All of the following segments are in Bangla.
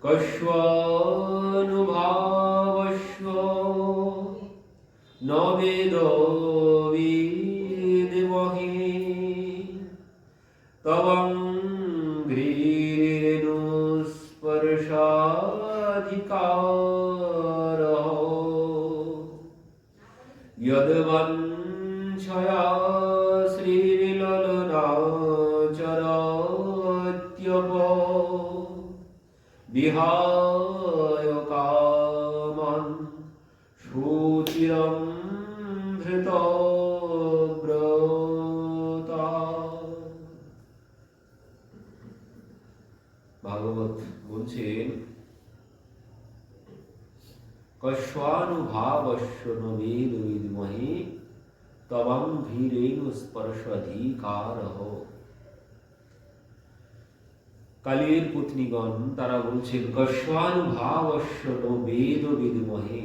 কস্বানুভাবস্ব ন বেদ বিদ্মহে তবঙ্ঘ্রিরেণুস্পর্শাধিকারঃ यद्वंशया श्रीललनाचरत्यप विहाय कामन् शुचिरं धृतव्रता। ভাগবত বলছেন কস্বানুভাবস্য ন বেদ বিদ্মহে তবঙ্ঘ্রিরেণুস্পর্শাধিকারঃ। কালীর পত্নীগণ তারা বলছেন কস্বানুভাবস্য ন বেদ বিদ্মহে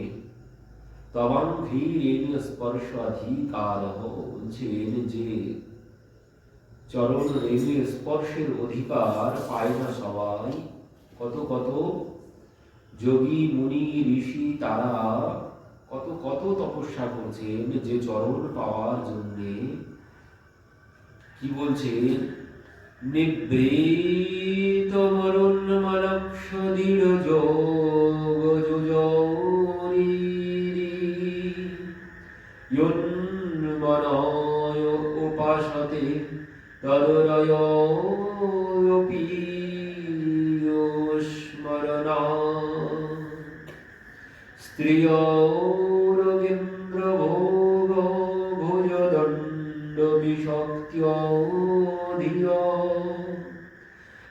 তবঙ্ঘ্রিরেণুস্পর্শাধিকারঃ। বলছেন যে চরণ রেণু স্পর্শের অধিকার পায় না সবাই। কত কত যোগী মুনি ঋষি তারা কত কত তপস্যা করছেন যে চরণ পাওয়ার জন্য। কি বলছেন? নিভৃত মরুন্মলক্ষ দৃঢ় যোগ যুজৌরি ইয়ন্মনয় উপাসতে তদরয়োপি স্মরণা স্ত্রিয়োরগেন্দ্রভোগ ভুজদণ্ড বিশক্ত্যোধিয়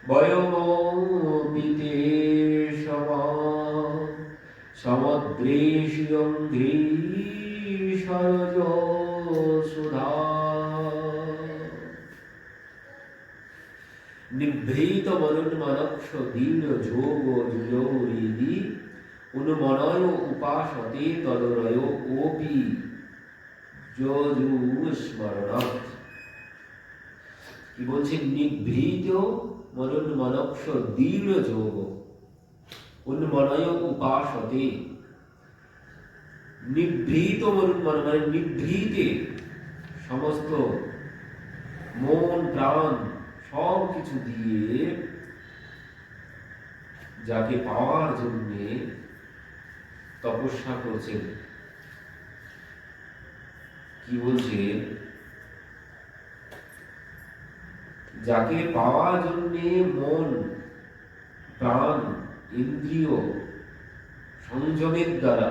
বয়মোপি তে সমদ্রেশিয়ঙ্ঘ্রিসরজ সুধা। নিভৃত মনোন্মনক্ষ দীন যোগ যুজৌরিদি উন্মনয় উপাসতে তদরয় ওপি যজুস্মরণাৎ। কি বলছেন? নিভৃত মনোন্মনক্ষ দীন যোগ উন্মনয় উপাসতে। নিভৃত মনোন্মন মানে নিভৃতে সমস্ত মন প্রাণ সব কিছু দিয়ে যাকে পাওয়ার জন্য তপস্যা করছেন। কি বলছেন? যাকে পাওয়ার জন্য মন প্রাণ ইন্দ্রিয় সংযমের দ্বারা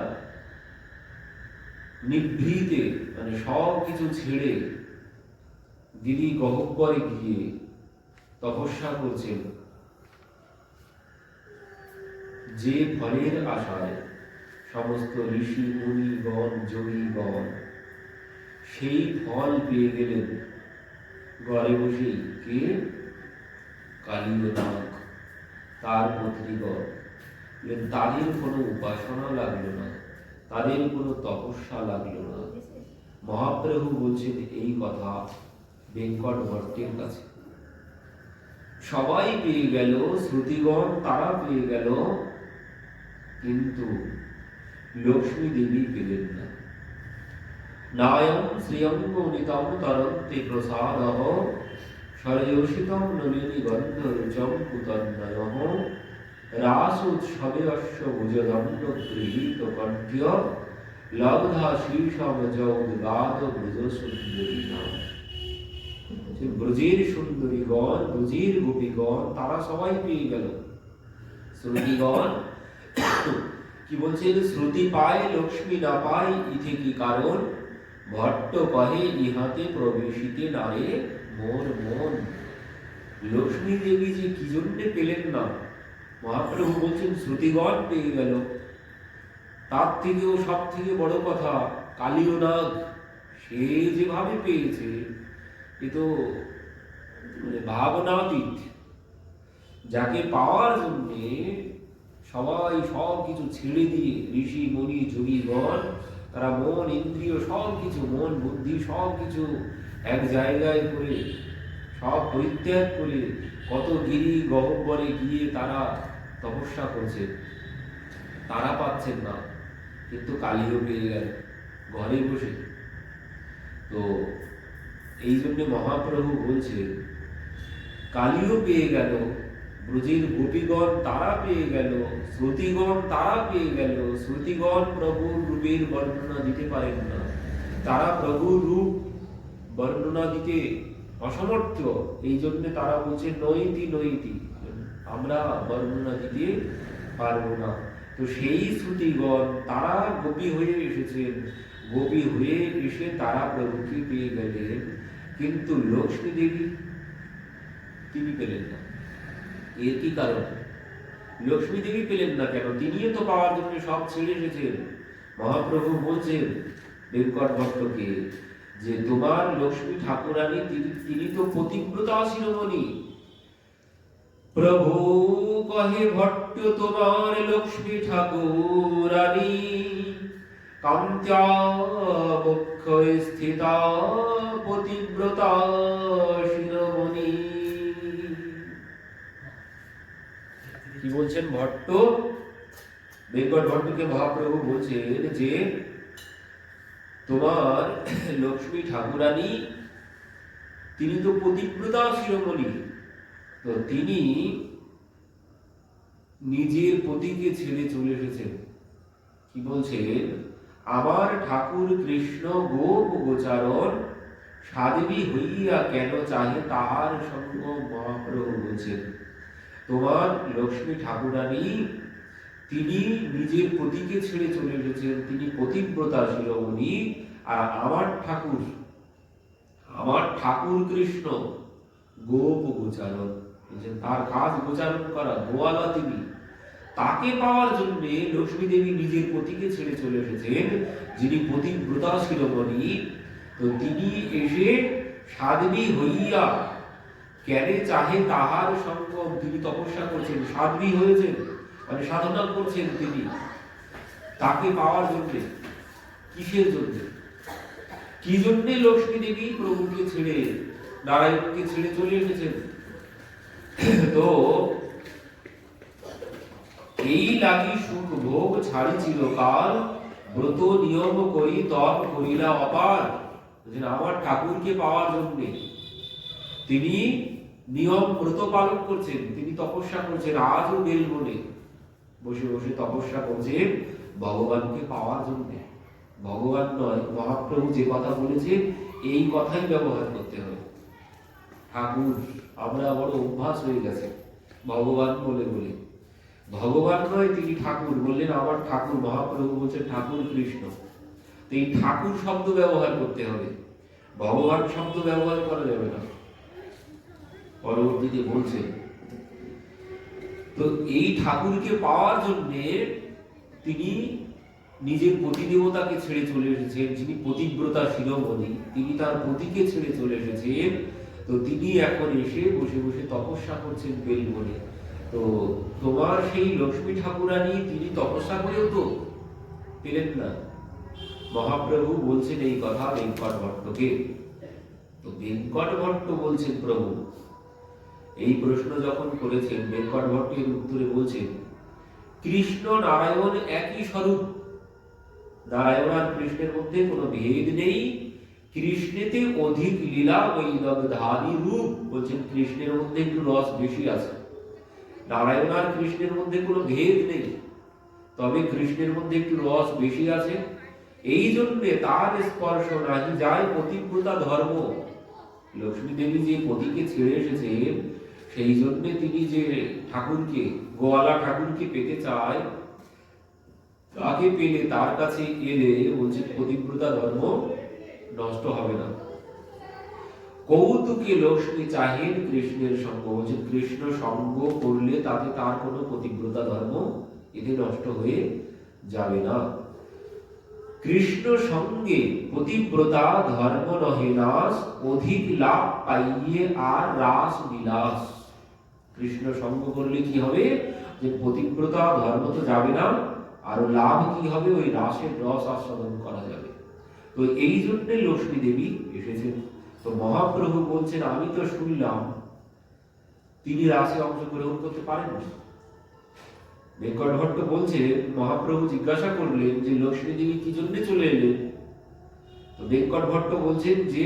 নিভৃতে মানে সব কিছু ছেড়ে গিরি গহ্বরে গিয়ে তপস্যা করছেন, যে ফলের আশায় সমস্ত ঋষি মুনিগণ যোগীগণ সেই ফল পেয়ে গেলেন ঘরে বসেই। কে? কালীনাগ তার পত্নীগণ। তাদের কোনো উপাসনা লাগলো না, তাদের কোনো তপস্যা লাগলো না। মহাপ্রভু বলছেন এই কথা বেঙ্কট ভট্টের কাছে। সবাই পেয়ে গেল, শ্রুতিগণ তারা পেয়ে গেল, কিন্তু লক্ষ্মী দেবী পেলেন না। নায়ং শ্রিয়ং গৌনিতম তরন্তে প্রসাদঃ সরযোষিতং নলিনী গন্ধ রুচং কুতন্নয়ঃ রাস উৎসবে অশ্ব ভুজদণ্ড গৃহীত কণ্ঠ্য লব্ধা শীর্ষম যৌদ্গাদ ব্রজ সুন্দরী নাম। ব্রজের সুন্দরীগণ, ব্রজের গোপীগণ তারা সবাই পেয়ে গেল। শ্রুতিগণ কি বলছেন? শ্রুতি পায় লক্ষ্মী না পায় ইথে কি কারণ? ভট্ট কহে ইহাতে প্রবেশিতে নারে মোর মন। লক্ষ্মী দেবী যে কি জন্য পেলেন না, মহাপ্রভু বলছেন শ্রুতিগণ পেয়ে গেল। তার থেকেও সব থেকে বড় কথা কালীনাগ সে যেভাবে পেয়েছে এ তো ভাবনাতীত। যাকে পাওয়ার জন্য সবাই সব কিছু ছেড়ে দিয়ে ঋষি মুনি যোগীগণ তারা মন ইন্দ্রিয় সব কিছু, মন বুদ্ধি সব কিছু এক জায়গায় করে সব পরিত্যাগ করে কত গিরি গহ্বরে গিয়ে তারা তপস্যা করছেন, তারা পাচ্ছেন না, কিন্তু কালীও পেয়ে গেল ঘরে বসে। তো এই জন্য মহাপ্রভু বলছেন কালীও পেয়ে গেল, ব্রজের গোপীগণ তারা পেয়ে গেল, শ্রুতিগণ তারা পেয়ে গেল। শ্রুতিগণ প্রভুর রূপের বর্ণনা দিতে পারেন না, তারা প্রভুর রূপ বর্ণনা দিতে অসমর্থ। এই জন্য তারা বলছে নৈতি নৈতি, আমরা বর্ণনা দিতে পারবো না। তো সেই শ্রুতিগণ তারা গোপী হয়ে এসেছেন, গোপী হয়ে এসে তারা প্রভুকে পেয়ে গেলেন, কিন্তু লক্ষ্মী দেবী তিনি পেলেন না। এর কি কারণ? লক্ষ্মী দেবী পেলেন না কেন? তিনিও তো পাওয়ার জন্য সব ছেড়ে এসেছেন। মহাপ্রভু বলছেন বেঙ্কট ভট্টকে যে তোমার লক্ষ্মী ঠাকুরানী তিনি তো পতিব্রতা শিরোমণি। প্রভু কহে ভট্ট তোমার লক্ষ্মী ঠাকুরানী কান্ত্যা বক্ষে স্থিতা পতিব্রতা শিরোমণি। কি বলছেন ভট্ট? বেঙ্কট ভট্টকে মহাপ্রভু বলছেন যে তোমার লক্ষ্মী ঠাকুরানী তিনি তো পতিব্রতা শিরোমণি, তো তিনি নিজের পতিকে ছেড়ে চলে এসেছেন। কি বলছেন? আমার ঠাকুর কৃষ্ণ গোপ গোচারণ সাধ্বী হইয়া কেন চাহে তাহার সঙ্গ। মহাপ্রভু বলছেন তোমার লক্ষ্মী ঠাকুরানী তিনি নিজের পতিকে ছেড়ে চলে এসেছেন, তিনি পতিব্রতা শিরোমণি। আর আমার ঠাকুর কৃষ্ণ গোপ গোচারণ, তার কাজ গোচারণ করা, গোয়ালা তিনি। তাকে পাওয়ার জন্য লক্ষ্মী দেবী নিজের পতিকে ছেড়ে চলে এসেছেন, যিনি পতিব্রতা শিরোমণি। তো তিনি এসে সাধ্বী হইয়া কেন চাহে তাহার সঙ্গম, তিনি তপস্যা করছেন, সাধ্বী হয়েছেন মানে সাধনা করছেন তিনি তাকে পাওয়ার জন্য। কিসের জন্য? কি জন্য লক্ষ্মী দেবী প্রভুকে ছেড়ে নারায়ণকে ছেড়ে চলে এসেছেন? তো এই লাগি সুখ ভোগ ছাড়ি চিরকাল ব্রত নিয়ম করি তপ করিলা অপার। আমার ঠাকুরকে পাওয়ার জন্য তিনি নিয়ম ব্রত পালন করছেন, তিনি তপস্যা করছেন, আজও বেলবনে বসে বসে তপস্যা করছেন ভগবানকে পাওয়ার জন্য। ভগবান নয়, মহাপ্রভু যে কথা বলেছেন এই কথাই ব্যবহার করতে হবে। ঠাকুর, আমরা বড় অভ্যাস হয়ে গেছে ভগবান বলে বলে। ভগবান নয়, তিনি ঠাকুর বললেন, আমার ঠাকুর। মহাপ্রভু বলছেন ঠাকুর কৃষ্ণ। তো এই ঠাকুর শব্দ ব্যবহার করতে হবে, ভগবান শব্দ ব্যবহার করা যাবে না। পরবর্তীতে বলছেন তো এই ঠাকুরকে পাওয়ার জন্য তিনি নিজের পতিদেবতাকে ছেড়ে চলে এসেছেন, যিনি পতিব্রতা শিরোমণি, তিনি তার পতিকে ছেড়ে চলে এসেছেন। তো তিনি এখন এসে বসে বসে তপস্যা করছেন বেলবনে। তো তোমার সেই লক্ষ্মী ঠাকুরানী তিনি তপস্যা করেও তো পেলেন না। মহাপ্রভু বলছেন এই কথা বেঙ্কট ভট্টকে। তো বেঙ্কট ভট্ট বলছেন প্রভু এই প্রশ্ন যখন করেছেন, বেঙ্কট ভট্টের উত্তরে বলছেন কৃষ্ণ নারায়ণ একই স্বরূপ। নারায়ণ আর কৃষ্ণের মধ্যে কোনো ভেদ নেই। কৃষ্ণেতে অধিক লীলা বৈদগ্ধানি রূপ। বলছেন কৃষ্ণের মধ্যে একটু রস বেশি আছে, নারায়ণ আর কৃষ্ণের মধ্যে কোনো ভেদ নেই, তবে কৃষ্ণের মধ্যে একটু রস বেশি আছে। এই জন্য তার স্পর্শ নাহি যায় পতিব্রতা ধর্ম। লক্ষ্মী দেবী যে পতিকে ছেড়ে এসেছেন, সেই জন্য তিনি যে ঠাকুরকে, গোয়ালা ঠাকুরকে পেতে চায়, তাকে পেলে, তার কাছে এলে বলছে পতিব্রতা ধর্ম নষ্ট হবে না। কৌতুকে লক্ষ্মী চাহেন কৃষ্ণের সঙ্গ। বলছে কৃষ্ণ সঙ্গ করলে তাতে তার কোনো পতিব্রতা ধর্ম এতে নষ্ট হয়ে যাবে না। কৃষ্ণ সঙ্গে পতিব্রতা ধর্ম নহে নাশ, অধিক লাভ পাইয়ে আর রাস বিলাস। কৃষ্ণ সঙ্গ করলে কি হবে? যে পতিব্রতা ধর্ম তো যাবে না, আর লাভ কি হবে? ওই রাসের রস আস্বাদন করা যাবে। তো এই জন্য লক্ষ্মী দেবী এসেছেন। তো মহাপ্রভু বলছেন আমি তো শুনলাম তিনি রাসে অংশগ্রহণ করতে পারেন না, বেঙ্কট ভট্ট বলছে, মহাপ্রভু জিজ্ঞাসা করলেন যে লক্ষ্মী দেবী কি জন্য চলে এলেন? তো বেঙ্কট ভট্ট বলছেন যে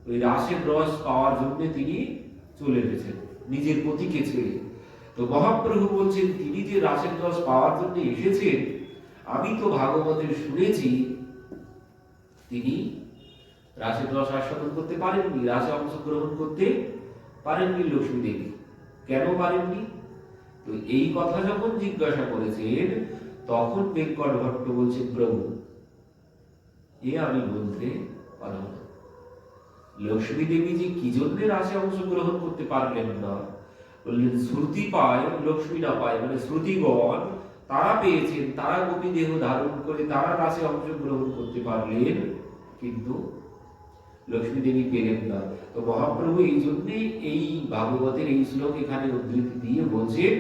ওই রাসের রস পাওয়ার জন্য তিনি চলে এসেছেন, নিজের পতিকে ছেড়ে। তো মহাপ্রভু বলছেন, তিনি যে রাসের রস পাওয়ার জন্য এসেছেন, আমি তো ভাগবতের শুনেছি তিনি রাসের রস আস্বাদন করতে পারেননি, রাসে অংশগ্রহণ করতে পারেননি লক্ষ্মী দেবী। কেন পারেননি? তো এই কথা যখন জিজ্ঞাসা করেছেন, তখন বেঙ্কট ভট্ট বলছেন, প্রভু এ আমি বলতে পারব না। লক্ষ্মী দেবী যে কি জন্য রাসে অংশগ্রহণ করতে পারলেন না, বললেন শ্রুতি পায় লক্ষ্মী না পায়, মানে শ্রুতিগণ তারা পেয়েছেন, তারা গোপী দেহ ধারণ করে তারা রাসে অংশগ্রহণ করতে পারলেন, কিন্তু লক্ষ্মী দেবী পেলেন না। তো মহাপ্রভু এই জন্যই এই ভাগবতের এই শ্লোক এখানে উদ্ধৃতি দিয়ে বলছেন,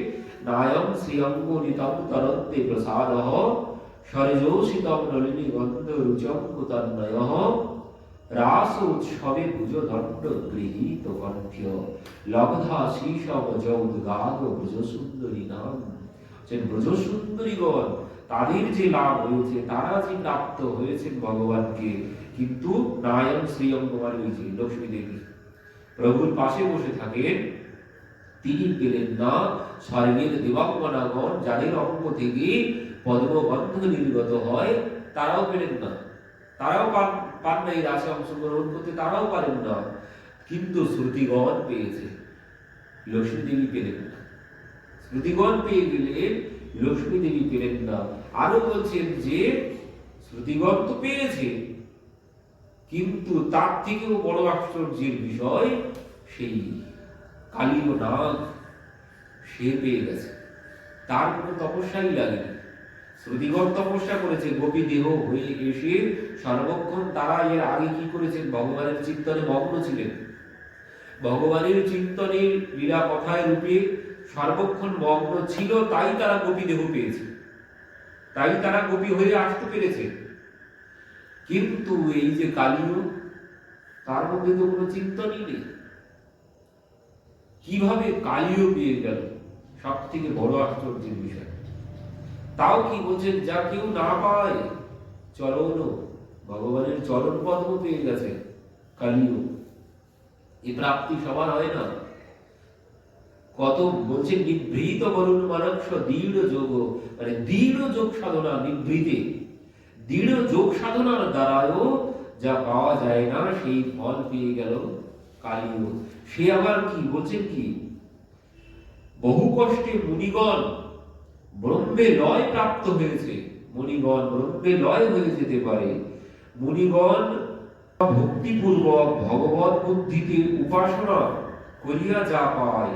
নায়ম শ্রিয়ঙ্গ নিতম তরন্তে প্রসাদঃ সরজোষিতম নলিনী গন্ধ রুচম কুতন্নয়ঃ রাস উৎসবে ভুজ দণ্ড গৃহীত কণ্ঠ্য লব্ধা শীর্ষম যৌদ্গাদ ব্রজ সুন্দরী নাম। যে ব্রজ সুন্দরীগণ তাদের যে লাভ হয়েছে, তারা যে প্রাপ্ত হয়েছেন ভগবানকে, কিন্তু নায়ম শ্রিয়ম কুমার ওই যে লক্ষ্মী দেবী প্রভুর পাশে বসে থাকেন, তিনি পেলেন না। স্বর্গের দেবাঙ্গনাগণ যাদের অঙ্গ থেকে পদ্মবন্ধ নির্গত হয়, তারাও পেলেন না, তারাও পান না এই রাসে অংশগ্রহণ করতে, তারাও পারেন না। কিন্তু শ্রুতিগণ পেয়েছে, লক্ষ্মী দেবী পেলেন না। শ্রুতিগণ পেয়ে গেলেন, লক্ষ্মী দেবী পেলেন না। আরো বলছেন যে শ্রুতিগণ তো পেয়েছে, কিন্তু তার থেকেও বড় আশ্চর্যের বিষয়, সেই কালীয় নাগ সে পেয়ে গেছে, তার কোনো তপস্যাই লাগেনি। শ্রুতিগণ তপস্যা করেছে, গোপী দেহ হয়ে এসে সর্বক্ষণ তারা এর আগে কি করেছেন, ভগবানের চিন্তনে মগ্ন ছিলেন, ভগবানের চিন্তনের লীলা কথায় রূপে সর্বক্ষণ মগ্ন ছিল, তাই তারা গোপী দেহ পেয়েছে, তাই তারা গোপী হয়ে আসতে পেরেছে। কিন্তু এই যে কালীয়, তার মধ্যে তো কোনো চিন্তনই নেই, কিভাবে কালীয় পেয়ে গেল? সব থেকে বড় আশ্চর্যের বিষয়। তাও কি বলছেন, যা কেউ না পায়, চরণ ভগবানের চরণ পদ্ম পেয়ে গেছে কালীয়। এই প্রাপ্তি সবার হয় না। কত বলছেন, নিভৃত বরুণ মানস দৃঢ় যোগ, মানে দৃঢ় যোগ সাধনা, নিভৃতে দৃঢ় যোগ সাধনার দ্বারাও যা পাওয়া যায় না, সেই ফল পেয়ে গেল কালীয়। সে আবার কি বলছেন, কি বহু কষ্টে মুনিগণ ব্রহ্মে লয় প্রাপ্ত হয়েছে, মুনিগণ ব্রহ্মে লয় হয়ে যেতে পারে। মুনিগণ ভক্তিপূর্বক ভগবত বুদ্ধিতে উপাসনা করিয়া যা পায়,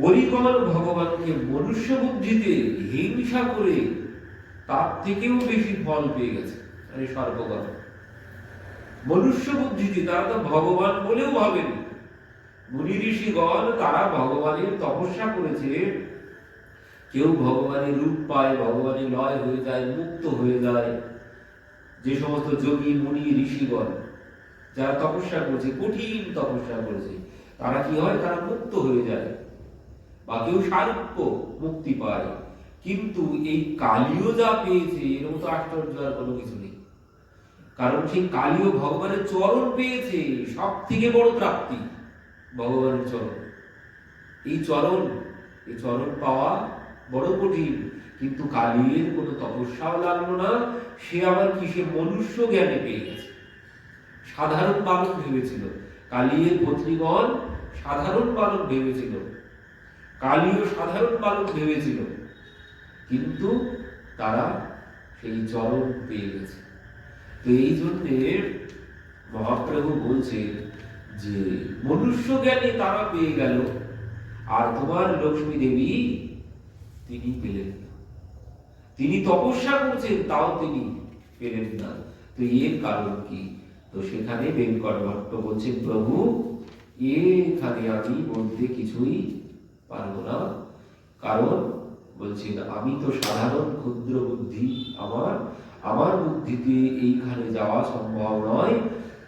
ওরিগণ ভগবানকে মনুষ্য বুদ্ধিতে হিংসা করে তার থেকেও বেশি ফল পেয়ে গেছে। মানে সর্বগণ মনুষ্য বুদ্ধিতে, তারা তো ভগবান বলেও ভাবেনি। মুনি ঋষিগণ তারা ভগবানের তপস্যা করেছে, কেউ ভগবানের রূপ পায়, ভগবানের লয় হয়ে যায়, মুক্ত হয়ে যায়। যে সমস্ত যোগী মুনি ঋষিগণ যারা তপস্যা করেছে, কঠিন তপস্যা করেছে, তারা কি হয়, তারা মুক্ত হয়ে যায়, বা কেউ সারূপ্য মুক্তি পায়। কিন্তু এই কালীয় যা পেয়েছে, এর মতো আশ্চর্য আর কোনো কিছু নেই। কারণ সেই কালীয় ভগবানের চরণ পেয়েছে, সব থেকে বড় প্রাপ্তি ভগবানের চরণ। এই চরণ পাওয়া বড় কঠিন, কিন্তু কালীর কোনো তপস্যাও লাগলো না। সে আবার কি, সে মনুষ্য জ্ঞানে পেয়ে গেছে। সাধারণ বালক ভেবেছিল, কালীর পত্নীগণ সাধারণ বালক ভেবেছিল, কালীয় সাধারণ বালক ভেবেছিল, কিন্তু তারা সেই চরণ পেয়ে গেছে। তো এই জন্যে মহাপ্রভু বলছেন যে মনুষ্য জ্ঞানে তারা পেয়ে গেল, আর তোমার লক্ষ্মী দেবী তিনি পেলেন না। তিনি তপস্যা করছেন, তাও তিনি পেলেন না। তো এর কারণ কি? তো সেখানে বেঙ্কট ভট্ট বলছেন, প্রভু এখানে আমি বলতে কিছুই পারবো না। কারণ বলছেন, আমি তো সাধারণ ক্ষুদ্র বুদ্ধি, আমার বুদ্ধিতে এইখানে যাওয়া সম্ভব নয়।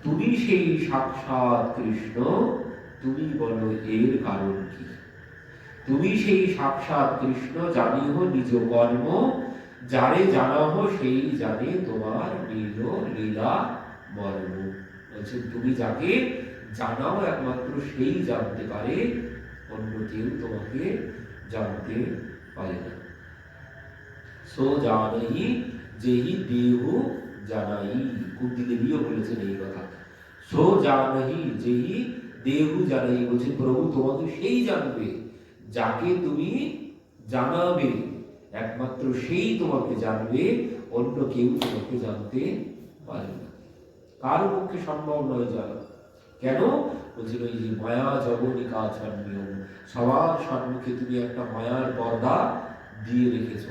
তুমি সেই সাক্ষাৎ কৃষ্ণ, তুমি বলো এর কারণ কি? তুমি সেই সাক্ষাৎ কৃষ্ণ, জানিহ নিজ কর্ম, যারে জানাহ সেই জানে তোমার নীল লীলা মর্ম। বলছেন তুমি যাকে জানাও একমাত্র সেই জানতে পারে, অন্য কেউ তোমাকে জানতে পারে না। সো জানহি যেহি দেহ জানাই, কুন্তি দেবীও বলেছেন এই কথা। সো জানহি যেহি দেহ জানাই, বলছে প্রভু তোমাকে সেই জানবে যাকে তুমি জানাবে, একমাত্র সেই তোমাকে জানবে, অন্য কেউ তোমাকে জানতে পারে না। কারো পক্ষে সম্ভব নয় জানা। কেন? বলছিল এই যে মায়া জবনিকা নিয়ম, সবার সম্মুখে তুমি একটা মায়ার পর্দা দিয়ে রেখেছ।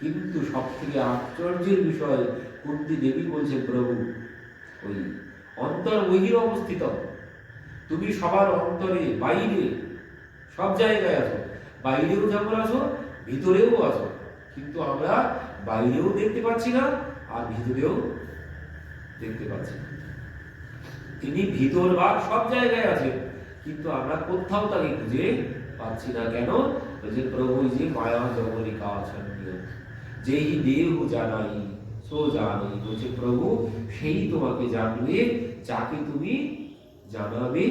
কিন্তু সব থেকে আশ্চর্যের বিষয়, কুন্তি দেবী বলছে প্রভু ওই অন্তর বহির অবস্থিত, তুমি সবার অন্তরে বাইরে সব জায়গায় আছো, বাইরেও যেমন আছো ভিতরেও আছো, কিন্তু আমরা বাইরেও দেখতে পাচ্ছি না আর ভিতরেও দেখতে পাচ্ছি না। তিনি ভিতর বা সব জায়গায় আছেন, কিন্তু আমরা কোথাও তাকে খুঁজে পাচ্ছি না। কেন? যে প্রভু যে মায়া জবনিকা আছেন, যেই দেহ জানাই সো জানাই, বলছে প্রভু সেই তোমাকে জানবে যাকে তুমি জানাবে,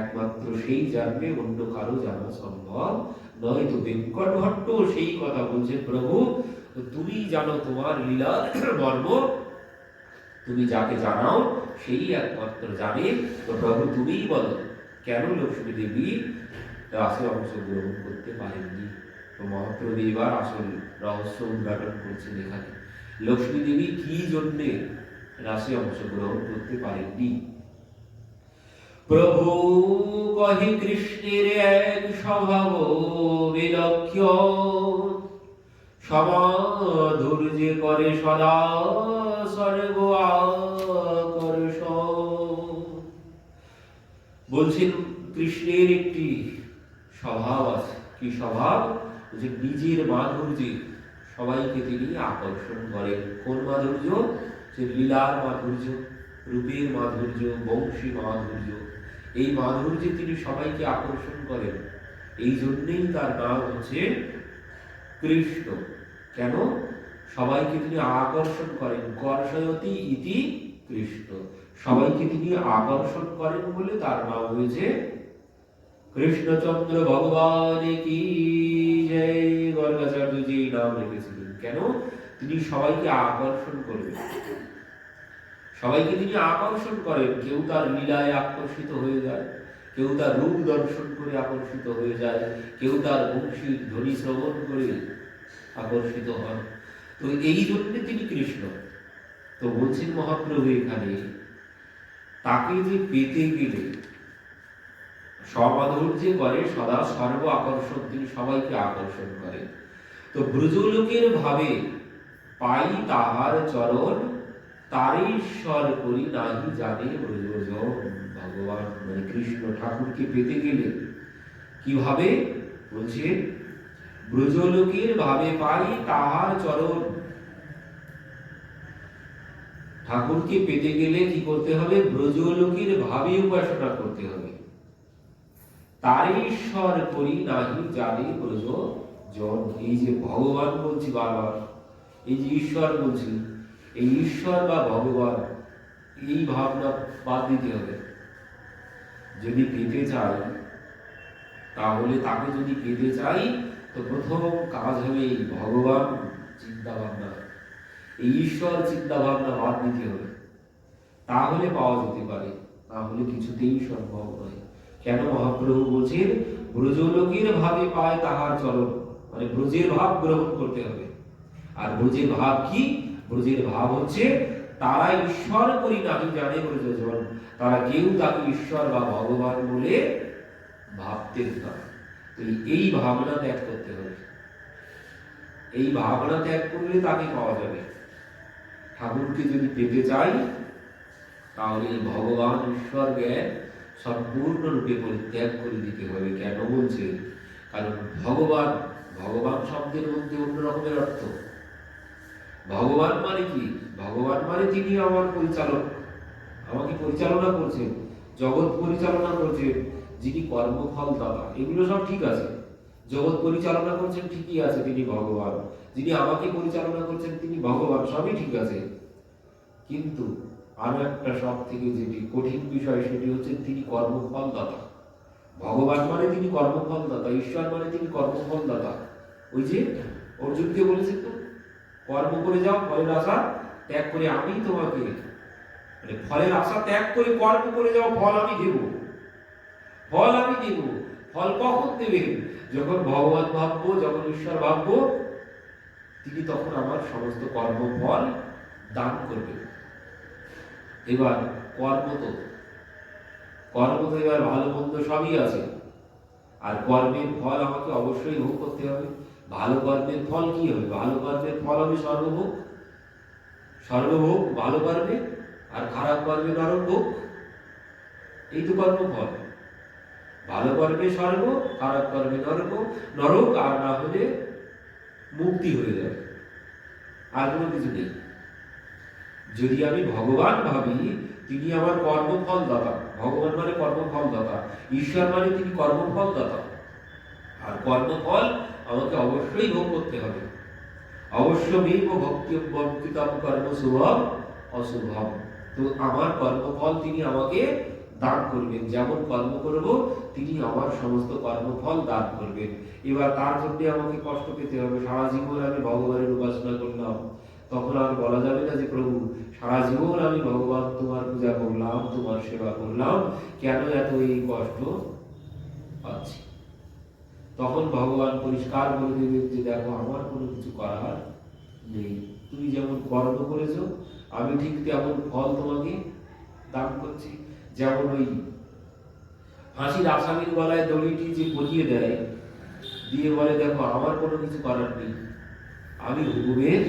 একমাত্র সেই জানবে, অন্য কারো জানা সম্ভব নয়। তো বেঙ্কট ভট্ট সেই কথা বলছে, প্রভু তুমি জানো তোমার লীলার মর্ম, তুমি যাকে জানাও সেই একমাত্র জানে। তো প্রভু তুমিই বলো কেন লক্ষ্মী দেবী রাসে অংশগ্রহণ করতে পারেননি? তো মহাপ্রভু এবার আসল রহস্য উদ্ঘাটন করছেন এখানে। লক্ষ্মী দেবী কি জন্যে রাসে অংশগ্রহণ করতে পারেননি? প্রভু কহি কৃষ্ণের এক স্বভাব বিলক্ষণ, সমাধুর্যে করে সদা স্বর্গ আকর্ষণ। বলছেন কৃষ্ণের একটি স্বভাব আছে। কি স্বভাব? যে নিজের মাধুর্যে সবাইকে তিনি আকর্ষণ করেন। কোন মাধুর্য? যে লীলার মাধুর্য, রূপের মাধুর্য, বংশী মাধুর্য। এই মাধুর্যে তিনি সবাইকে আকর্ষণ করেন। এই জন্যেই তার নাম হচ্ছে কৃষ্ণ। কেন? সবাইকে তিনি আকর্ষণ করেন। কর্ষয়তি ইতি কৃষ্ণ, সবাইকে তিনি আকর্ষণ করেন বলে তার নাম হয়েছে কৃষ্ণচন্দ্র ভগবান কি জয়। গর্গাচার্যজি নাম রেখেছিলেন। কেন? তিনি সবাইকে আকর্ষণ করবেন, সবাইকে তিনি আকর্ষণ করেন। কেউ তার লীলায় আকর্ষিত হয়ে যায়, কেউ তার রূপ দর্শন করে আকর্ষিত হয়ে যায়, কেউ তার বংশীর ধ্বনি শ্রবণ করে আকর্ষিত হন। তো এই জন্য তিনি কৃষ্ণ। তো বলছেন মহাপ্রভু এখানে, তাকে যে পেতে গেলে সমাধুর্যে করে সদা সর্ব আকর্ষণ, তিনি সবাইকে আকর্ষণ করেন। তো ব্রজলোকের ভাবে পাই তাহার চরণ, তারেশ্বর করি নাহি জানে ব্রজজন। ভগবান মানে কৃষ্ণ ঠাকুরকে পেতে গেলে কিভাবে? বলছে ব্রজলোকের ভাবে পাই তাহার চরণ। ঠাকুরকে পেতে গেলে কি করতে হবে? ব্রজলোকের ভাবে উপাসনা করতে হবে। তারেশ্বর করি নাহি জানে ব্রজজন। এই যে ভগবান বলছি বারবার, এই যে ঈশ্বর বলছি, এই ঈশ্বর বা ভগবান এই ভাবনা বাদ দিতে হবে। যদি পেতে চাই, তাহলে তাকে যদি পেতে চাই, তো প্রথম কাজ হবে এই ভগবান চিন্তা ভাবনা, এই ঈশ্বর চিন্তা ভাবনা বাদ দিতে হবে। তাহলে পাওয়া যেতে পারে, তাহলে কিছুতেই সম্ভব নয়। কেন? মহাপ্রভু বলছেন ব্রজলোকের ভাবে পায় তাহার চরণ, মানে ব্রজের ভাব গ্রহণ করতে হবে। আর ব্রজের ভাব কি? ব্রজের ভাব হচ্ছে তারা ঈশ্বর করি নাহি জানে ব্রজজন, তারা কেউ তাকে ঈশ্বর বা ভগবান বলে ভাবতেন না। তো এই ভাবনা ত্যাগ করতে হবে। এই ভাবনা ত্যাগ করলে তাকে পাওয়া যাবে। ঠাকুরকে যদি পেতে চাই, তাহলে ভগবান ঈশ্বর জ্ঞান সম্পূর্ণরূপে পরিত্যাগ করে দিতে হবে। কেন বলছে? কারণ ভগবান, ভগবান শব্দের মধ্যে অন্য রকমের অর্থ। ভগবান মানে কি? ভগবান মানে তিনি আমার পরিচালক, আমাকে পরিচালনা করছেন, জগৎ পরিচালনা করছেন, যিনি কর্মফল দাতা। এগুলো সব ঠিক আছে, জগৎ পরিচালনা করছেন ঠিকই আছে, তিনি ভগবান। যিনি আমাকে পরিচালনা করছেন তিনি ভগবান, সবই ঠিক আছে। কিন্তু আরো একটা সব থেকে যেটি কঠিন বিষয় সেটি হচ্ছে তিনি কর্মফল দাতা। ভগবান মানে তিনি কর্মফল দাতা, ঈশ্বর মানে তিনি কর্মফল দাতা। ওই যে অর্জুনকে বলেছেন তো, কর্ম করে যাও, ফলের আশা ত্যাগ করে আমি তোমাকে, মানে ফলের আশা ত্যাগ করে কর্ম করে যাও, ফল আমি দেব, ফল আমি দেব। ফল কখন দেবেন? যখন ভগবান ভাববো, যখন ঈশ্বর ভাববো, তিনি তখন আমার সমস্ত কর্মফল দান করবেন। এবার কর্ম তো এবার ভালো মন্দ সবই আছে, আর কর্মের ফল আমাকে অবশ্যই ভোগ করতে হবে। ভালো কর্মের ফল কি হবে? ভালো কর্মের ফল হবে স্বর্গভোগ, স্বর্গভোগ ভালো কর্মে, আর খারাপ কর্মে নরক ভোগ। এই তো কর্মফল। ভালো কর্মে স্বর্গ, খারাপ কর্মে নরক, নরক আর না হলে মুক্তি হয়ে যাবে, আর কোনো কিছু নেই। যদি আমি ভগবান ভাবি, তিনি আমার কর্মফল দাতা। ভগবান মানে কর্মফল দাতা, ঈশ্বর মানে তিনি কর্মফল দাতা। আর কর্মফল আমাকে অবশ্যই ভোগ করতে হবে। অবশ্যমেব ভক্তিতম কর্ম শুভম অশুভম। তো আমার কর্মফল তিনি আমাকে দান করবেন। যেমন কর্ম করব তিনি আমার সমস্ত কর্মফল দান করবেন। এবার তার জন্য আমাকে কষ্ট পেতে হবে। সারা জীবন আমি ভগবানের উপাসনা করলাম, তখন আর বলা যাবে না যে প্রভু সারা জীবন আমি ভগবান তোমার পূজা করলাম, তোমার সেবা করলাম, কেন এত এই কষ্ট পাচ্ছি? তখন ভগবান পরিষ্কার বলে দেবেন যে দেখো আমার কোনো কিছু করার নেই, তুমি যেমন কর্ম করেছো আমি ঠিক তেমন ফল তোমাকে দান করছি। যেমন ওই ফাঁসির আসামির গলায় দড়িটি যে পরিয়ে দেয়, দিয়ে বলে দেখো আমার কোনো কিছু করার নেই, আমি হুকুমের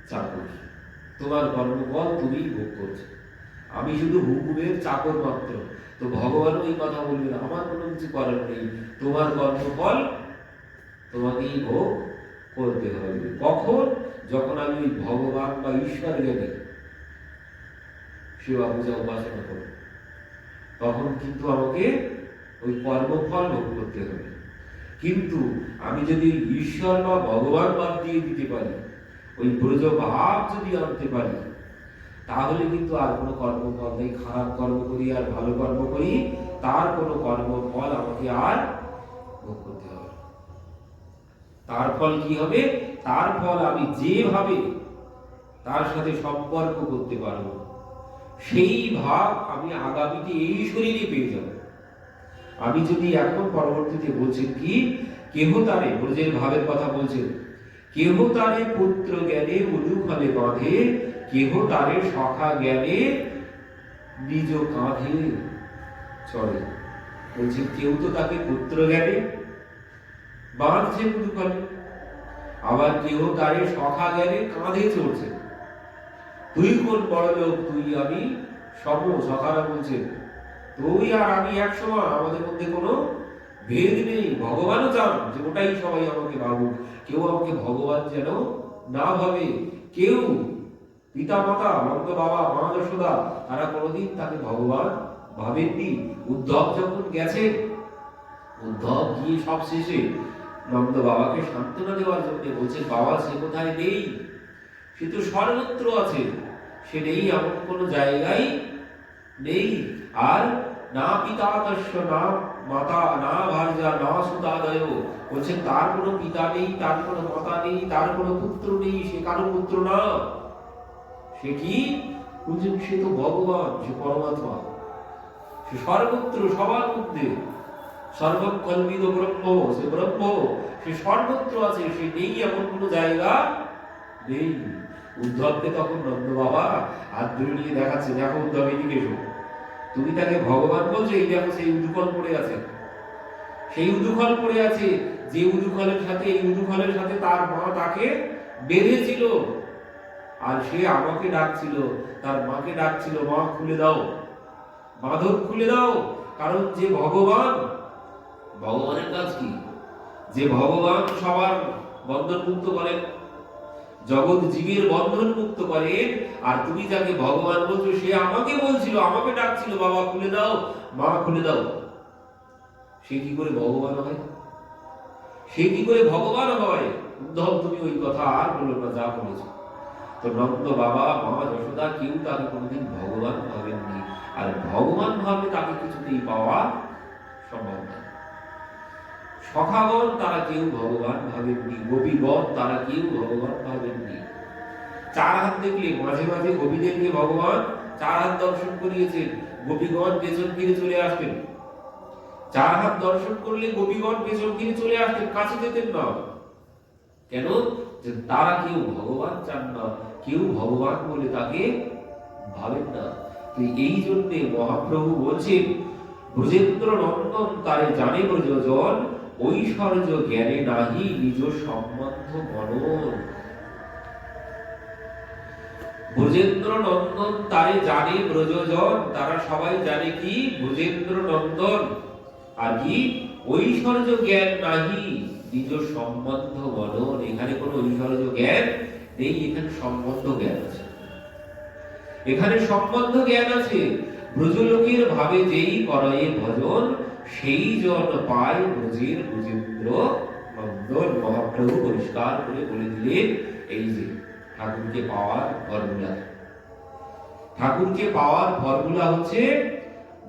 চাকর, তোমার কর্মফল তুমিই ভোগ করছো, আমি শুধু হুকুমের চাকর মাত্র। তো ভগবানও এই কথা বলবেন আমার কোনো কিছু করার নেই, তোমার কর্মফল তোমাকেই ভোগ করতে হবে। কখন? যখন আমি ওই ভগবান বা ঈশ্বর জ্ঞানী সেবা পূজা উপাসনা করব, তখন কিন্তু আমাকে ওই কর্মফল ভোগ করতে হবে। কিন্তু আমি যদি ঈশ্বর বা ভগবান বাদ দিয়ে দিতে পারি, ওই ব্রজ ভাব যদি আনতে পারি, তাহলে কিন্তু আর কোনো কর্মফল নেই। খারাপ কর্ম করি আর ভালো কর্ম করি, তার কোনো কর্মফল আমাকে আর ভোগ করতে হবে। তার ফল কি হবে? তার ফল আমি যেভাবে তার সাথে সম্পর্ক করতে পারবো, সেই ভাব আমি আগামীতে এই শরীরে পেয়ে যাব। আমি যদি এখন পরবর্তীতে বলছেন কি, কেহ তারে, ব্রজের ভাবের কথা বলছেন, কেহ তারে পুত্র জ্ঞানে উলুখলে বাঁধে, কেহ তারে সখা জ্ঞানে নিজ কাঁধে চড়ে। বলছে কেউ তো তাকে পুত্র জ্ঞানে বাঁধছে উলুখলে, আবার কেউ তারে সখা জ্ঞানে কাঁধে চড়ছে। তুই কোন বড় লোক, তুই আমি সম। সখারা বলছেন তুই আর আমি এক সমান, আমাদের মধ্যে কোনো ভেদ নেই। ভগবানও চান যে ওটাই সবাই আমাকে ভাবুক, কেউ আমাকে ভগবান যেন না ভাবে। কেউ পিতা মাতা, নন্দ বাবা, মা যশোদা, তারা কোনোদিন তাকে ভগবান ভাবেননি। উদ্ধব যখন গেছে, উদ্ধব গিয়ে সব শেষে নন্দ বাবাকে সান্ত্বনা দেওয়ার জন্য বলছে বাবা সে কোথায় নেই, সে তো সর্বত্র আছে, সে নেই এমন কোনো জায়গায় নেই। আর না পিতা তস্য না মাতা না ভার্যা না সুতাদয়, বলছেন তার কোনো পিতা নেই, তার কোনো মাতা নেই, তার কোনো পুত্র নেই, সে কারো পুত্র না। সে কি? বলছেন সে তো ভগবান, সে পরমাত্মা, সে সর্বত্র, সবার মধ্যে, সর্বম কল্পিত ব্রহ্ম, সে ব্রহ্ম, সে সর্বত্র আছে, সে নেই এমন কোনো জায়গা নেই। উদ্ধবকে তখন নন্দ বাবা হাত ধরে নিয়ে দেখাচ্ছে, দেখো উদ্ধব এদিকে এসো, তুমি তাকে ভগবান বলছো, এই দেখো সেই উদুকল পড়ে আছে, সেই উদুকল পড়ে আছে, যে উদুকলের সাথে এই উদুকলের সাথে তার মা তাকে বেঁধেছিল, আর সে আমাকে ডাকছিল, তার মাকে ডাকছিল, মা খুলে দাও, বাঁধন খুলে দাও। কারণ যে ভগবান, ভগবানের কাজ কি? যে ভগবান সবার বন্ধন মুক্ত করেন, জগৎ জীবের বন্ধন মুক্ত করেন, আর তুমি যাকে ভগবান বলছো সে আমাকে বলছিল, আমাকে ডাকছিল, বাবা খুলে দাও, মা খুলে দাও, সে কি করে ভগবান হয়? সে কি করে ভগবান হয়? উদ্ধব তুমি ওই কথা আর বলো না, যা বলেছ। তো নন্দ বাবা, মা যশোদা কেউ তাকে কোনোদিন ভগবান ভাবেননি, আর ভগবান ভাবে তাকে কিছুতেই পাওয়া সম্ভব না। সখাগণ তারা কেউ ভগবান ভাবেননি, গোপীগণ তারা কেউ ভগবান ভাবেননি। চার হাত দেখলে মাঝে মাঝে গোপীদেরকে ভগবান চার হাত দর্শন করিয়েছেন, গোপীগণ পেছন ফিরে চলে আসতেন। চার হাত দর্শন করলে গোপীগণ পেছন ফিরে চলে আসতেন, কাছে যেতেন না। কেন? যে তারা কেউ ভগবান চান না, কেউ ভগবান বলে তাকে ভাবেন না। তো এই জন্যে মহাপ্রভু বলছেন, ব্রজেন্দ্র নন্দন তারে জানে ব্রজজন, ঐশ্বর্য জ্ঞানে নাহি নিজ সম্বন্ধ মনন। ব্রজেন্দ্র নন্দন তারে জানে ব্রজজন, তারা সবাই জানে কি? ব্রজেন্দ্র নন্দন। আর কি? ঐশ্বর্য জ্ঞান নাহি নিজ সম্বন্ধ মনন। এখানে কোনো ঐশ্বর্য জ্ঞান নেই, এখানে সম্বন্ধ জ্ঞান আছে। এখানে সম্বন্ধ জ্ঞান আছে। ব্রজলোকের ভাবে যেই করে ভজন, সেই জন পায় ব্রজের ব্রজেন্দ্র নন্দন। মহাপ্রভু পরিষ্কার করে বলে দিলেন, এই যে ঠাকুরকে পাওয়ার ফর্মুলা। ঠাকুরকে পাওয়ার ফর্মুলা হচ্ছে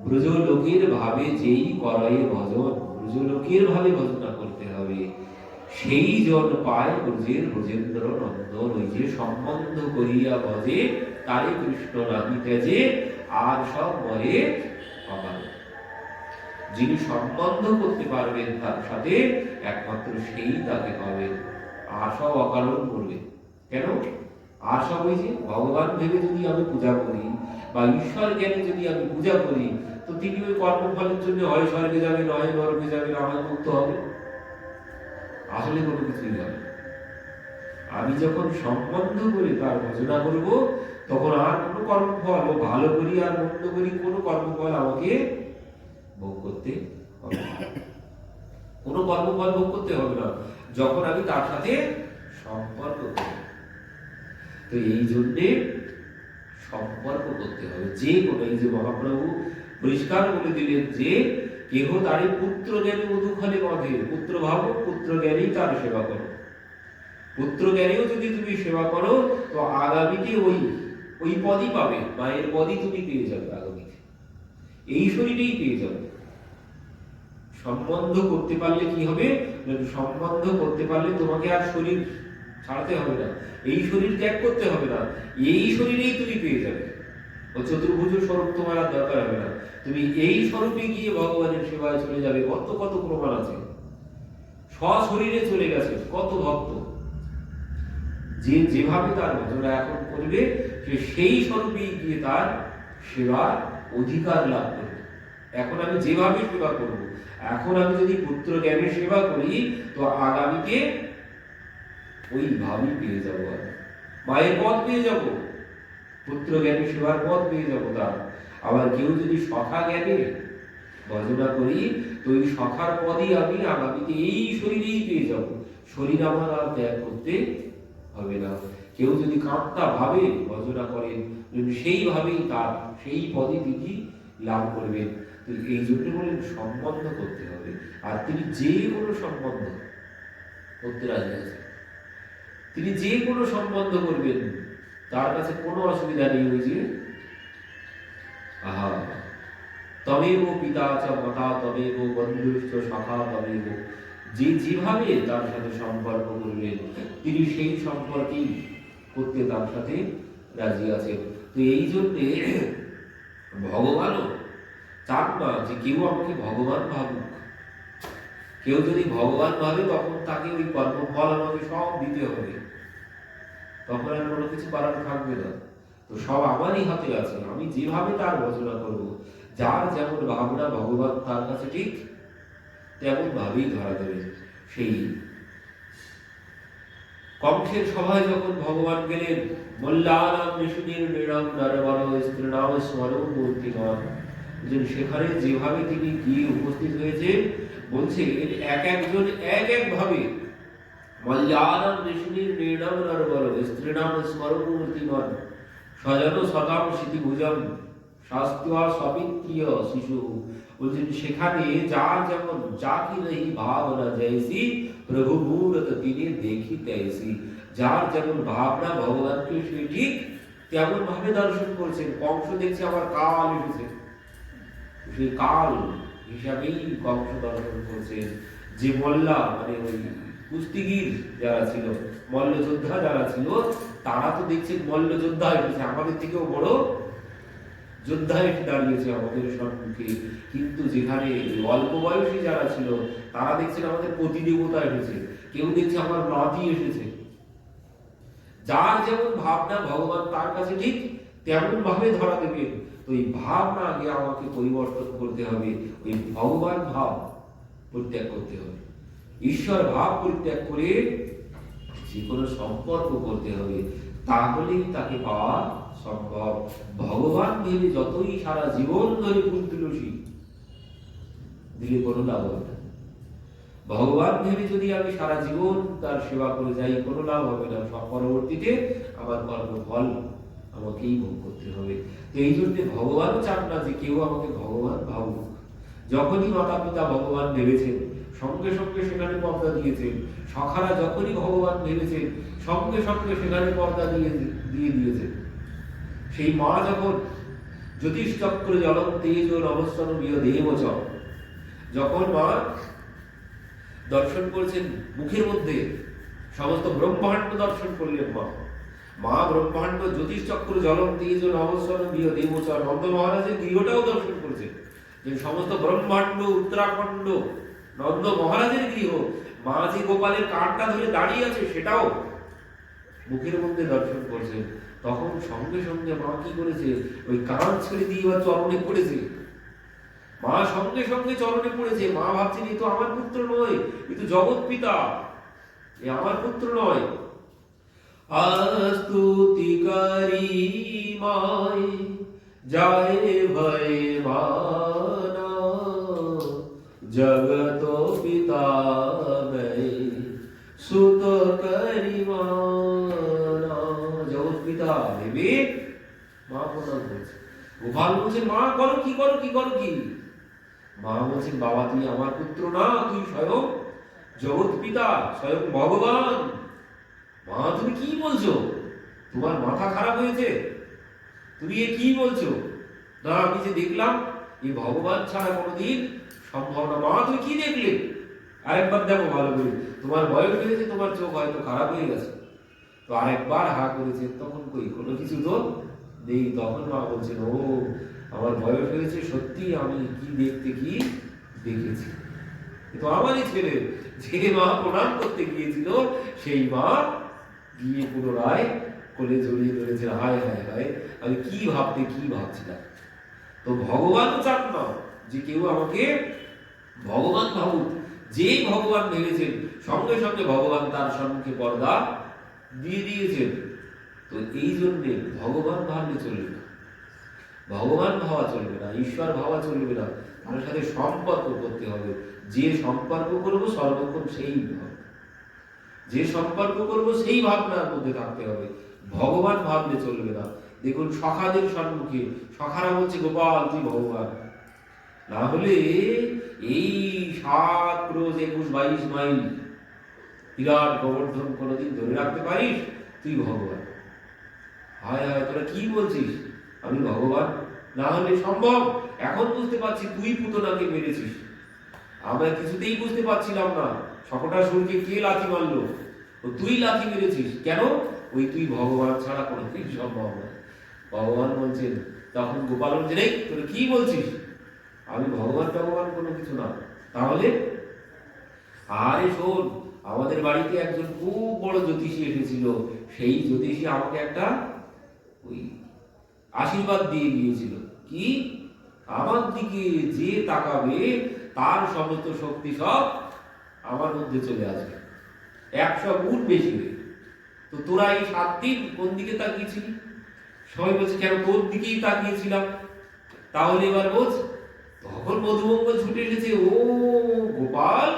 ব্রজলোকের ভাবে যেই করে ভজন। ব্রজলোকের ভাবে ভজনা করতে হবে, সেই জন পায় ব্রজের ব্রজেন্দ্র নন্দন। ওই যে সম্বন্ধ করিয়া ভজে, তারে কৃষ্ণ নাহি তেজে, আর সব মরে অকারণ। যিনি সম্বন্ধ করতে পারবেন তার সাথে, একমাত্র সেই তাকে পাবেন, আর সব অকারণ করবে। কেন? আর সব ওই যে ভগবান ভেবে যদি আমি পূজা করি, বা ঈশ্বর জ্ঞানে যদি আমি পূজা করি, তো তিনি ওই কর্মফলের জন্য হয় স্বর্গে যাবে, নয় নরকে যাবে, না হয় মুক্ত হবে। আসলে কোনো কিছুই হবে। আমি যখন সম্বন্ধ করে তার ভজনা করব, তখন আর কোনো কর্মফল, ও ভালো করি আর মন্দ করি, কোনো কর্মফল আমাকে ভোগ করতে হবে না। কোনো কর্মফল ভোগ করতে হবে না, যখন আমি তার সাথে সম্পর্ক করব। তো এই জন্যে সম্পর্ক করতে হবে। যে কোনো, এই যে মহাপ্রভু পরিষ্কার বলে দিলেন যে কেহ তারে পুত্র জ্ঞানী মধুখানে বাঁধে। পুত্র ভাব, পুত্র জ্ঞানী তার সেবা করো। পুত্র জ্ঞানীও যদি তুমি সেবা করো, তো আগামীতে ওই পদই পাবে, মায়ের পদই তুমি পেয়ে যাবে আগামীতে, এই শরীরেই পেয়ে যাবে। সম্বন্ধ করতে পারলে কি হবে? সম্বন্ধ করতে পারলে তোমাকে আর শরীর ছাড়তে হবে না, এই শরীর ত্যাগ করতে হবে না, এই শরীরেই তুমি পেয়ে যাবে। চতুর্ভুজ স্বরূপ তোমার আর দরকার হবে না, তুমি এই স্বরূপে গিয়ে ভগবানের সেবায় চলে যাবে। কত কত প্রমাণ আছে, স্বশরীরে চলে গেছে কত ভক্ত। যে যেভাবে তার ভজনা এখন করবে, সে সেই স্বরূপেই গিয়ে তার সেবার অধিকার লাভ করবে। এখন আমি যেভাবে সেবা করব, এখন আমি যদি পুত্র জ্ঞানের সেবা করি, তো আগামীতে ওইভাবেই পেয়ে যাবো, আমি মায়ের পদ পেয়ে যাব, পুত্র জ্ঞানী সেবার পদ পেয়ে যাব তার। আবার কেউ যদি সখা জ্ঞানে ভজনা করি, তো ওই সখার পদই আমি আগামীতে এই শরীরেই পেয়ে যাব। শরীর আমার আর ত্যাগ করতে হবে না। কেউ যদি কাঁটা ভাবে ভজনা করেন, সেইভাবেই তার সেই পদে তিনি লাভ করবেন। তো এই জন্য বলেন সম্বন্ধ করতে হবে। আর তিনি যে কোনো সম্বন্ধ করতে রাজি আছেন, তিনি যে কোনো সম্বন্ধ করবেন, তার কাছে কোনো অসুবিধা নেই। ওই যে তমেব পিতা চ মাতা তমেব বন্ধুশ্চ সখা তমেব, যে যেভাবে তার সাথে সম্পর্ক করবেন, তিনি সেই সম্পর্কেই করতে তার সাথে রাজি আছেন। তো এই জন্যে ভগবানও চান না যে কেউ আমাকে ভগবান ভাবুক। কেউ যদি ভগবান ভাবে, তখন তাকে ওই কর্মফল আমাকে সব দিতে হবে, তখন আর কোনো কিছু করার থাকবে না। তো সব আমারই হাতে আছে, আমি যেভাবে তার ভজনা করব, যার যেমন ভাবনা ভগবান তার কাছে ঠিক তেমন ভাবেই ধরা দেবে। সেই কংসের সভায় যখন ভগবান গেলেন, মল্লানাম নিশুনির নিরাম নরবর স্ত্রীনাম স্মরণ মূর্তিমান, সেখানে যেভাবে তিনি গিয়ে উপস্থিত হয়েছে, বলছে এক একজন এক এক ভাবে মল্লানাম নিশুনির নিরাম নরবর স্ত্রীনাম স্মরণ মূর্তিমান স্বজন শতাম স্মৃতিভুজম শাস্ত্রা সপিত্রিয় শিশু বলছেন সেখানে যার যেমন জাকি রহি ভাবনা জৈসি প্রভু মূরত তিনি দেখি তৈসি, যার যেমন ভাবনা ভগবানকে সে ঠিক তেমন ভাবে দর্শন করছেন। কংস দেখছে আমার কাল এসেছে, সেই কাল হিসাবেই কংস দর্শন করছেন। যে মল্লা মানে ওই কুস্তিগীর যারা ছিল, মল্লযোদ্ধা যারা ছিল, তারা তো দেখছেন মল্লযোদ্ধা এসেছে, আমাদের থেকেও বড় যোদ্ধা এসে দাঁড়িয়েছে আমাদের সম্মুখে। কিন্তু যেখানে অল্প বয়সী যারা ছিল তারা দেখছেন আমাদের প্রতিদেবতা এসেছে, কেউ দেখছে আমার নাতি এসেছে। যার যেমন ভাবনা ভগবান তার কাছে ঠিক তেমন ভাবে ধরা দেবেন। তো এই ভাবনা আগে আমাকে পরিবর্তন করতে হবে, ওই ভগবান ভাব পরিত্যাগ করতে হবে, ঈশ্বর ভাব পরিত্যাগ করে যে কোনো সম্পর্ক করতে হবে, তাহলেই তাকে পাওয়া সম্ভব। ভগবান ভেবে যতই সারা জীবন ধরে ফুল তুলসী দিলে কোনো লাভ হবে না। ভগবান ভেবে যদি আমি সারা জীবন তার সেবা করে যাই, কোনো লাভ হবে না। সব পরবর্তীতে আমার কর্মফল আমাকেই ভোগ করতে হবে। তো এই জন্য ভগবানও চান না যে কেউ আমাকে ভগবান ভাবুক। যখনই মাতা পিতা ভগবান ভেবেছেন সঙ্গে সঙ্গে সেখানে পর্দা দিয়েছেন, সখারা যখনই ভগবান ভেবেছেন সঙ্গে সঙ্গে সেখানে পর্দা দিয়ে দিয়েছেন। সেই মা যখন জ্যোতিষচক্র জলম তেজ নমস্তন বিয় দেবচ, যখন মা দর্শন করেছেন মুখের মধ্যে সমস্ত ব্রহ্মাণ্ড দর্শন করলেন, মা ব্রহ্মাণ্ড জ্যোতিষচক্র জলম তেজ নমস্তন বিয় দেবচ, নন্দ মহারাজের গৃহটাও দর্শন করেছেন, যে সমস্ত ব্রহ্মাণ্ড উত্তরাখণ্ড নন্দ মহারাজের গৃহ, মা যে গোপালের কানটা ধরে দাঁড়িয়ে আছে সেটাও মুখের মধ্যে দর্শন করছেন। তখন সঙ্গে সঙ্গে মা কি করেছে, ওই কান ছেড়ে দিয়ে বা চরণে পড়েছে। মা সঙ্গে সঙ্গে চরণে পড়েছে। মা ভাবছেন এ তো আমার পুত্র নয়, এ তো জগৎ পিতা, এ আমার পুত্র নয়। আস্তুতিকারী মায় যায় ভয় মানা, জগত পিতা মে সুত করি মানা। জগৎ পিতা ভেবে মা প্রণাম করছে। গোপাল বলছেন মা করো কি, করো কি, করো কি? মা বলছেন বাবা তুই আমার পুত্র না, তুই স্বয়ং জগৎ পিতা, স্বয়ং ভগবান। মা তুমি কি বলছো? তোমার মাথা খারাপ হয়েছে? তুমি এ কি বলছো? না আমি যে দেখলাম এই ভগবান ছাড়া কোনোদিন সম্ভব না। মা তুমি কি দেখলে? আরেকবার দেখো ভালো করে, তোমার বয়স হয়েছে, তোমার চোখ হয়তো খারাপ হয়ে গেছে। তো আরেকবার হা করেছে, তখন কই কোনো কিছু তো নেই। তখন মা বলছেন ও আমার বয়স হয়েছে সত্যি, আমি কি দেখতে কি দেখেছি। কিন্তু আমারই ছেলে, যে মা প্রণাম করতে গিয়েছিল সেই মা গিয়ে পুনরায় কোলে জড়িয়ে ধরেছে। হায় হায় হায়, আমি কি ভাবতে কি ভাবছিলাম। তো ভগবান চান না যে কেউ আমাকে ভগবান ভাবুক। যেই ভগবান ভেবেছেন সঙ্গে সঙ্গে ভগবান তার সম্মুখে পর্দা দিয়ে দিয়েছেন। তো এই জন্যে ভগবান ভাবলে চলবে না, ভগবান ভাবা চলবে না, ঈশ্বর ভাবা চলবে না, তার সাথে সম্পর্ক করতে হবে। যে সম্পর্ক করবো সর্বক্ষণ সেই ভাব, যে সম্পর্ক করবো সেই ভাবনার মধ্যে থাকতে হবে। ভগবান ভাবলে চলবে না। দেখুন সখাদের সম্মুখে সখারা বলছে গোপাল তুই ভগবান, না হলে এই 7 ক্রোশ 21 22 মাইল বিরাট গোবর্ধন কোনোদিন ধরে রাখতে পারিস? তুই ভগবান। হায় হায় তোরা কি বলছিস আমি ভগবান? না হলে সম্ভব। এখন বুঝতে পারছি তুই পুতনাকে মেরেছিস, আমরা কিছুতেই বুঝতে পারছিলাম না সকটা সুরকে কে লাথি মারলো। তুই লাথি মেরেছিস কেন? ওই তুই ভগবান ছাড়া কোনোদিন সম্ভব না। ভগবান বলছেন, তখন গোপাল বলছেন এই তোরা কি বলছিস? আমি ভগবান ভগবান কোনো কিছু না। তাহলে আরে শোন, আমাদের বাড়িতে একজন খুব বড় জ্যোতিষী এসেছিল, সেই জ্যোতিষী আমাকে একটা ওই আশীর্বাদ দিয়ে গিয়েছিল কি, আমার দিকে যে তাকাবে তার সমস্ত শক্তি সব আমার মধ্যে চলে আসবে 100 গুণ বেশি হয়ে। তো তোরা এই 7 দিন কোন দিকে তাকিয়েছিলি? সবাই বলছে কেন তোর দিকেই তাকিয়েছিলাম। তাহলে এবার বোঝ। তখন মধুমঙ্গল ছুটে এসেছে, ও গোপাল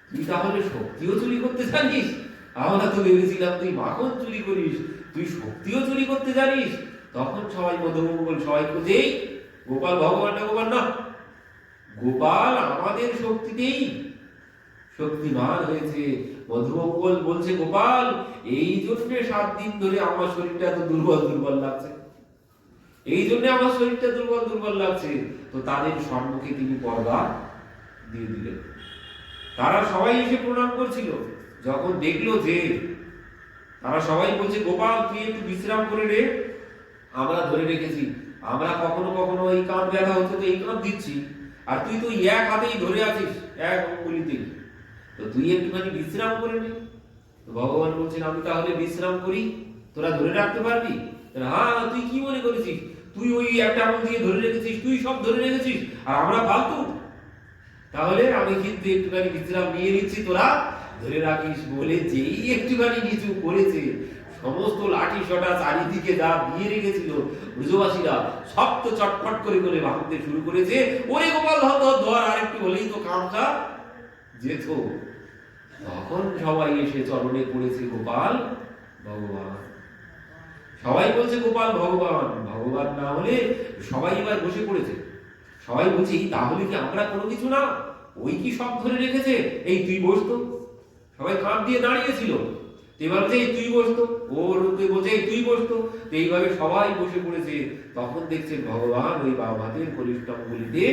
তুই তাহলে শক্তিও চুরি করতে জানিস? আমরা তো ভেবেছিলাম তুই মাখন চুরি করিস, তুই শক্তিও চুরি করতে জানিস। তখন সবাই মধুমঙ্গল সবাই খুঁজেই গোপাল ভগবান ভগবান না, গোপাল আমাদের শক্তিতেই শক্তিমান হয়েছে। মধুমঙ্গল বলছে, গোপাল এই জন্য 7 দিন ধরে আমার শরীরটা এত দুর্বল দুর্বল লাগছে, এই জন্য আমার শরীরটা দুর্বল দুর্বল লাগছে। তো তাদের সম্মুখে তিনি পর্দা দিয়ে দিলেন। তারা সবাই এসে প্রণাম করছিল। যখন দেখলো যে তারা সবাই বলছে, গোপাল তুই একটু বিশ্রাম করে রে, আমরা ধরে রেখেছি, আমরা কখনো কখনো এই কাঁধ ব্যথা হচ্ছে তো এই কাঁধ দিচ্ছি, আর তুই তো এক হাতেই ধরে আছিস, এক অঙ্গুলিতেই, তো তুই একটুখানি বিশ্রাম করে নে। তো ভগবান বলছেন, আমি তাহলে বিশ্রাম করি, তোরা ধরে রাখতে পারবি? হ্যাঁ, তুই কি মনে করেছিস তুই ওই একটা আঙুল দিয়ে ধরে রেখেছিস, তুই সব ধরে রেখেছিস আর আমরা ফালতু? তাহলে আমি কিন্তু একটুখানি বিশ্রাম নিয়ে নিচ্ছি, তোরা ধরে রাখিস। বলে যেই একটুখানি নিচু করেছে, সমস্ত লাঠি সটা চারিদিকে যা দিয়ে রেখেছিল ব্রজবাসীরা সব তো চটপট করে করে ভাঙতে শুরু করেছে। ওরে গোপাল ধর ধর ধর, আরেকটু হলেই তো কামটা যেত। তখন সবাই এসে চরণে পড়েছে গোপাল ভগবান। সবাই বলছে গোপাল ভগবান, ভগবান না হলে সবাই এবার বসে পড়েছে। সবাই বলছে, তাহলে কি আমরা কোনো কিছু না? ওই কি সব ধরে রেখেছে? এই তুই বসতো। সবাই কাঁধ দিয়ে দাঁড়িয়েছিল, এবার বলছে এই তুই বসতো, ওর বলছে এই তুই বসতো। এইভাবে সবাই বসে পড়েছে। তখন দেখছেন ভগবান ওই বাম হাতের কনিষ্ঠ অঙ্গুলিতে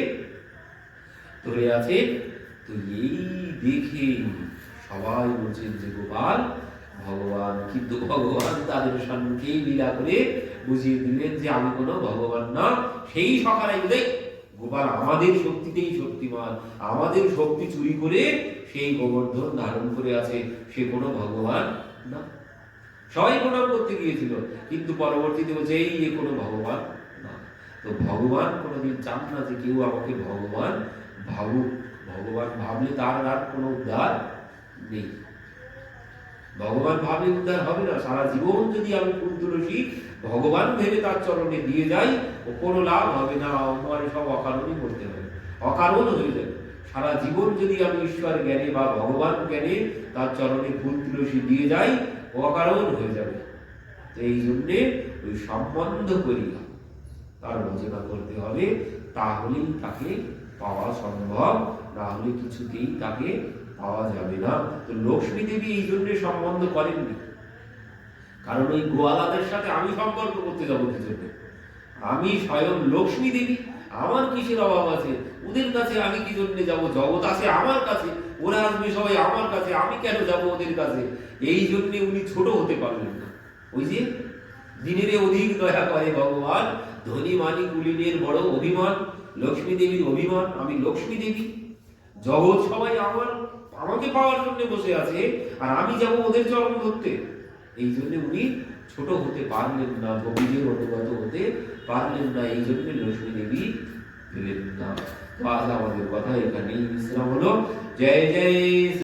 ধরে আছে। তো এই দেখে সবাই বলছেন যে গোপাল ভগবান। কিন্তু ভগবান তাদের সম্মুখেই লীলা করে বুঝিয়ে দিলেন যে আমি কোনো ভগবান না। সেই সকালে গোপাল আমাদের শক্তিতেই শক্তিমান, আমাদের শক্তি চুরি করে সেই গোবর্ধন ধারণ করে আছে, সে কোনো ভগবান না। সবাই প্রণাম করতে গিয়েছিল, কিন্তু পরবর্তীতে বলছে এই কোনো ভগবান না। তো ভগবান কোনোদিন চান না যে কেউ আমাকে ভগবান ভাবুক। ভগবান ভাবলে তার আর কোনো উদ্ধার নেই। ভগবান ভাবলে উদ্ধার হবে না। সারা জীবন যদি আমি ফুল তুলসী ভগবান ভেবে তার চরণে দিয়ে যাই, ও কোনো লাভ হবে না, আমার সব অকারণই করতে হবে, অকারণ হয়ে যাবে। সারা জীবন যদি আমি ঈশ্বর জ্ঞানে বা ভগবান জ্ঞানে তার চরণে ফুল তুলসী দিয়ে যাই, ও অকারণ হয়ে যাবে। এই জন্যে ওই সম্বন্ধ করিয়া তার রচনা করতে হবে, তাহলেই তাকে পাওয়া সম্ভব, না হলে কিছুতেই তাকে পাওয়া যাবে না। তো লক্ষ্মী দেবী এই জন্য সম্বন্ধ করেননি, কারণ ওই গোয়ালাদের সাথে আমি সম্পর্ক করতে যাবো কি জন্য? আমি স্বয়ং লক্ষ্মী দেবী, আমার কিসের অভাব আছে? ওদের কাছে আমি কি জন্য যাবো? জগৎ আছে আমার কাছে, ওরা আসবে সবাই আমার কাছে, আমি কেন যাব ওদের কাছে? এই জন্য উনি ছোট হতে পারলেন না। ওই যে দিনের অধিক দয়া করে ভগবান, ধনী মানি কুলিনের বড় অভিমান, লক্ষ্মী দেবীর অভিমান, আমি লক্ষ্মী দেবী, জগৎ সবাই আমাকে পাওয়ার জন্য বসে আছে, আর আমি যাব ওদের চরণ ধরতে। এই জন্য উনি ছোট হতে পারলেন না, গোপীদের অনুগত হতে পারলেন না, এই জন্য লক্ষ্মী দেবী দিলেন না। তো আজ আমাদের কথা এখানেই বিশ্রাম হলো। জয় জয়।